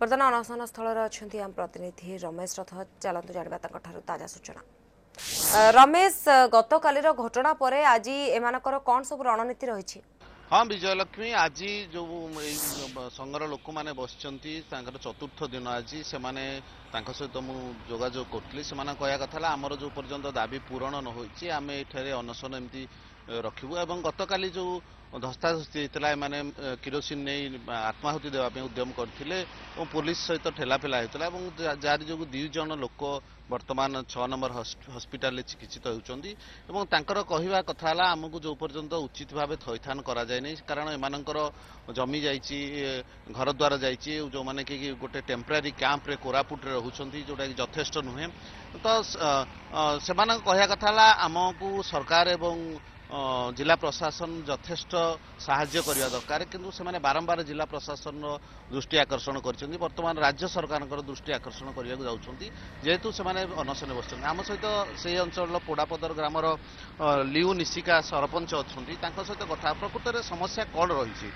ବର୍ତ୍ତମାନ ଅନଶନ ସ୍ଥଳରେ ଅଛନ୍ତି ଆମ ପ୍ରତିନିଧି ରମେଶ ରଥ। ଚାଲନ୍ତୁ ଜାଣିବା ତାଙ୍କଠାରୁ ତାଜା ସୂଚନା। ରମେଶ, ଗତକାଲିର ଘଟଣା ପରେ ଆଜି ଏମାନଙ୍କର କ'ଣ ସବୁ ରଣନୀତି ରହିଛି? हाँ विजयलक्ष्मी आज जो संघर लोक मैंने बसचंती चतुर्थ दिन आज से सहित मु जोगाजोग करी से कहया कथा आमर जो पर्यंत दाबी पूरण न होती आम ये अनशन एमती रखू और गतकाली जो धस्ताधस्ती होता है किरोसिन नहीं आत्माहुति देवाई उद्यम करते पुलिस सहित ठेलाफेला होता है जारी जो 2 जन लोक वर्तमान 6 नंबर हस्पिटाल चिकित्सित होती कहवा कथा आमको जो पर्यंत उचित भाव थैथान करा जाए नहीं कारण एमानकर जमी जाइए घर द्वार जाइए जो मैंने कि गोटे टेम्परारी कैंप रे कोरापुट रे रहउछंती जोटा कि यथेष्ट नुहे तो से कहया कथा आमको सरकार एवं जिला प्रशासन यथेष्ट साहाय्य करने दरकार किंतु से बारंबार जिला प्रशासन दृष्टि आकर्षण कर बर्तमान राज्य सरकार दृष्टि आकर्षण करने जाऊँगी जेहेतु से अनशन बस आम सहित से अंचल पोड़ापदर ग्रामर लिउ निशिका सरपंच अच्छा सहित कथा प्रकृत में समस्या कौन रही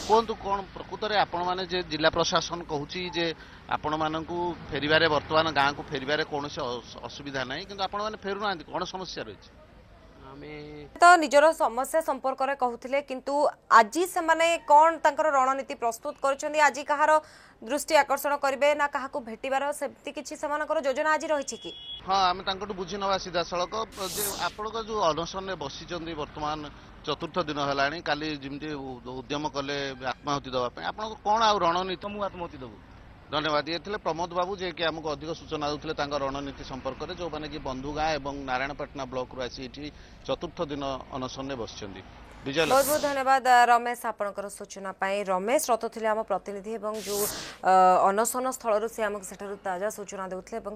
कहतु कौन प्रकृत में आपण मैंने जिला प्रशासन कहूँ आपण मानक फेरबार बर्तमान गाँव को फेरबार कौन असुविधा ना कि आपण मैंने फेरुना कौन समस्या रही तो निजर समस्या संपर्क में कहते किंतु आज से माने कौन तांकर रणनीति प्रस्तुत कर आज कहार दृष्टि आकर्षण करेंगे ना क्या भेटार सेमती किसी योजना आज रही कि हाँ आम बुझी नवा सीधा सड़क आपण जो अनशन बसी बर्तमान चतुर्थ दिन है काली जमी उद्यम कले आत्माहुति देवाई आप कौन आ रणनीति मुझे आत्माहुति देवु धन्यवाद ये थे प्रमोद बाबू जे कि आमको अधिक सूचना दूसरे रणनीति संपर्क में जो मैंने कि बंधुगाँ और नारायणपाटना ब्लॉक रू आसी चतुर्थ दिन अनशन बस बहुत बहुत धन्यवाद रमेश आपनकर सूचना पाई। रमेश रथ थे आम प्रतिनिधि जो अनशन स्थल से आमको ताजा सूचना देते।